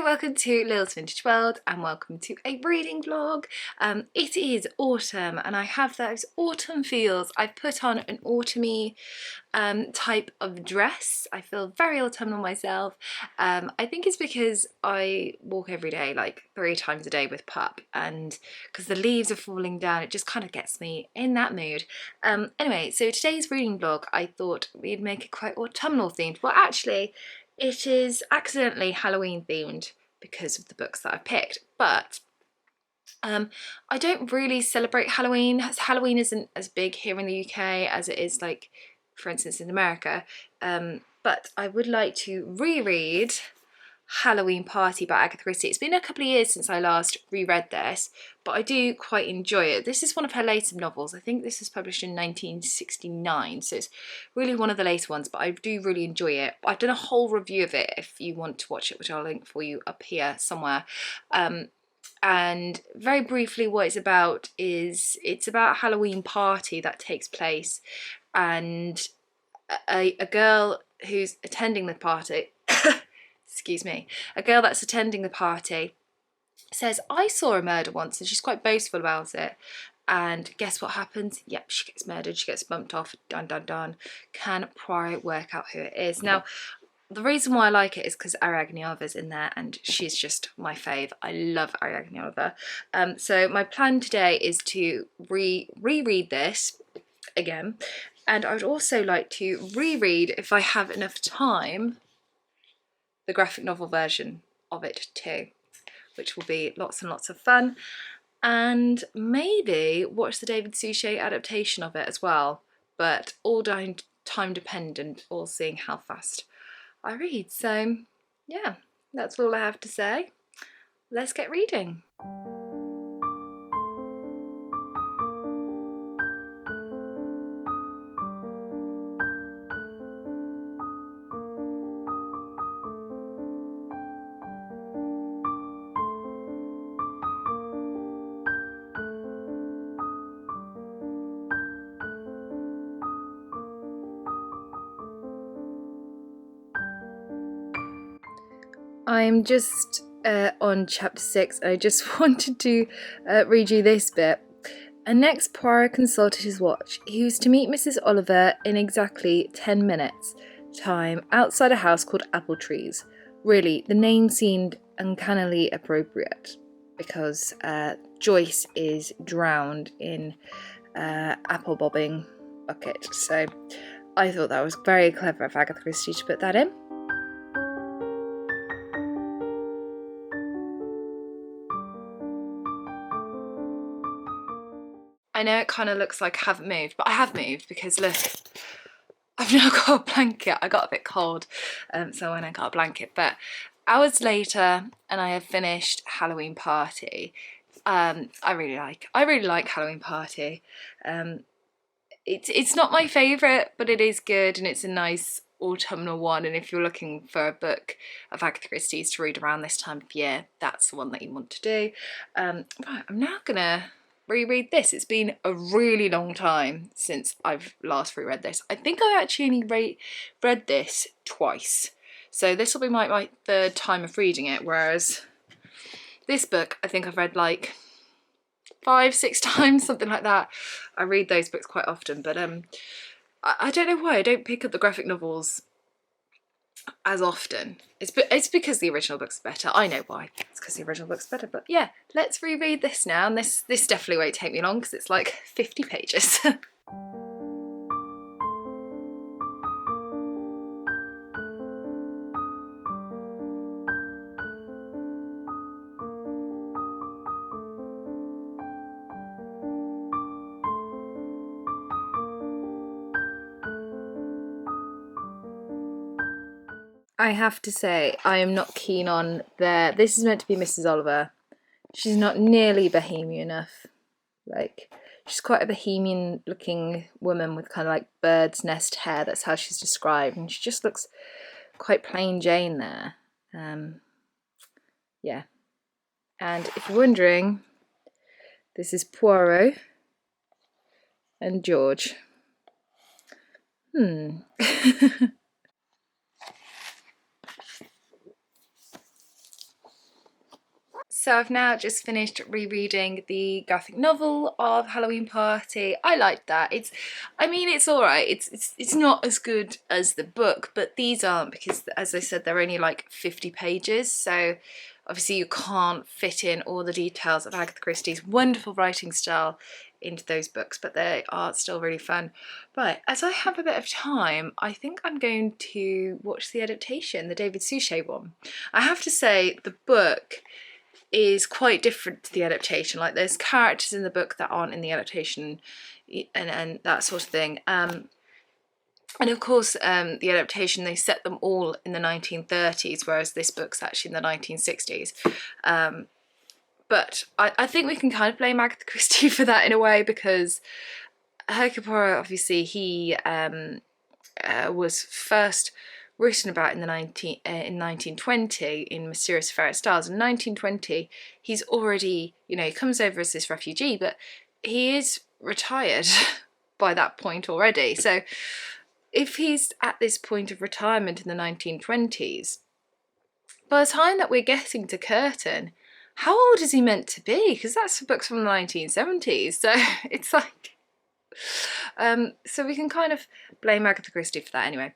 welcome to Lil's Vintage World and welcome to a reading vlog. It is autumn and I have those autumn feels. I've put on an autumny type of dress. I feel very autumnal myself. I think it's because I walk every day, like 3 times a day with Pup, and because the leaves are falling down, it just kind of gets me in that mood. Anyway, so today's reading vlog, I thought we'd make it quite autumnal themed. Well, actually, it is accidentally Halloween themed because of the books that I've picked, but I don't really celebrate Halloween. Halloween isn't as big here in the UK as it is, like, for instance, in America, but I would like to reread Halloween Party by Agatha Christie. It's been a couple of years since I last reread this, but I do quite enjoy it. This is one of her later novels. I think this was published in 1969, so it's really one of the later ones, but I do really enjoy it. I've done a whole review of it if you want to watch it, which I'll link for you up here somewhere. And very briefly what it's about is it's about a Halloween party that takes place, and a girl who's attending the party excuse me, a girl that's attending the party says, I saw a murder once, and she's quite boastful about it. And guess what happens? Yep, she gets murdered, she gets bumped off, dun dun dun. Can Poirot work out who it is? Now, the reason why I like it is because Ariadne Oliver's in there, and she's just my fave. I love Ariadne Oliver. So my plan today is to reread this again, and I would also like to reread, if I have enough time, the graphic novel version of it too, which will be lots and lots of fun, and maybe watch the David Suchet adaptation of it as well, but all time dependent, all seeing how fast I read. So yeah, that's all I have to say. Let's get reading. I'm just on chapter 6. I just wanted to read you this bit. And next, Poirot consulted his watch. He was to meet Mrs. Oliver in exactly 10 minutes' time outside a house called Apple Trees. Really, the name seemed uncannily appropriate because Joyce is drowned in apple bobbing bucket. So I thought that was very clever of Agatha Christie to put that in. I know it kind of looks like I haven't moved, but I have moved because look, I've now got a blanket. I got a bit cold, so I went and got a blanket. But hours later, and I have finished Halloween Party. I really like Halloween Party. It's not my favourite, but it is good, and it's a nice autumnal one. And if you're looking for a book of Agatha Christie's to read around this time of year, that's the one that you want to do. Right, I'm now gonna reread this. It's been a really long time since I've last reread this. I think I actually only read this twice, so this will be my 3rd time of reading it, whereas this book I think I've read like 5-6 times, something like that. I read those books quite often, but I don't know why I don't pick up the graphic novels as often. It's because the original book's better. I know why. It's because the original book's better. But yeah, let's reread this now. And this definitely won't take me long because it's like 50 pages. I have to say, I am not keen on this is meant to be Mrs. Oliver. She's not nearly bohemian enough. Like, she's quite a bohemian looking woman with kind of like bird's nest hair. That's how she's described. And she just looks quite plain Jane there. Yeah. And if you're wondering, this is Poirot and George. So I've now just finished rereading the graphic novel of Halloween Party. I liked that. I mean, it's all right. It's not as good as the book, but these aren't, because as I said, they're only like 50 pages. So obviously you can't fit in all the details of Agatha Christie's wonderful writing style into those books, but they are still really fun. But as I have a bit of time, I think I'm going to watch the adaptation, the David Suchet one. I have to say, the book is quite different to the adaptation. Like, there's characters in the book that aren't in the adaptation, and that sort of thing. And of course, the adaptation, they set them all in the 1930s, whereas this book's actually in the 1960s. But I think we can kind of blame Agatha Christie for that in a way, because Hercule Poirot, obviously, he was first written about in 1920 in Mysterious Affair at Styles. In 1920, he's already, you know, he comes over as this refugee, but he is retired by that point already. So if he's at this point of retirement in the 1920s, by the time that we're getting to Curtain, how old is he meant to be? Because that's books from the 1970s. So it's like, so we can kind of blame Agatha Christie for that anyway.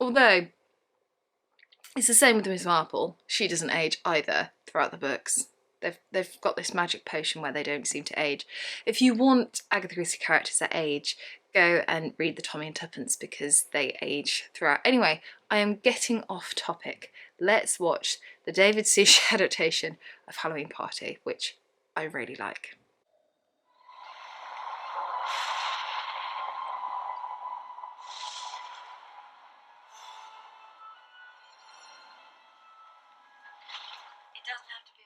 Although it's the same with Miss Marple. She doesn't age either throughout the books. They've got this magic potion where they don't seem to age. If you want Agatha Christie characters that age, go and read the Tommy and Tuppence, because they age throughout. Anyway, I am getting off topic. Let's watch the David Suchet adaptation of Halloween Party, which I really like. It doesn't have to be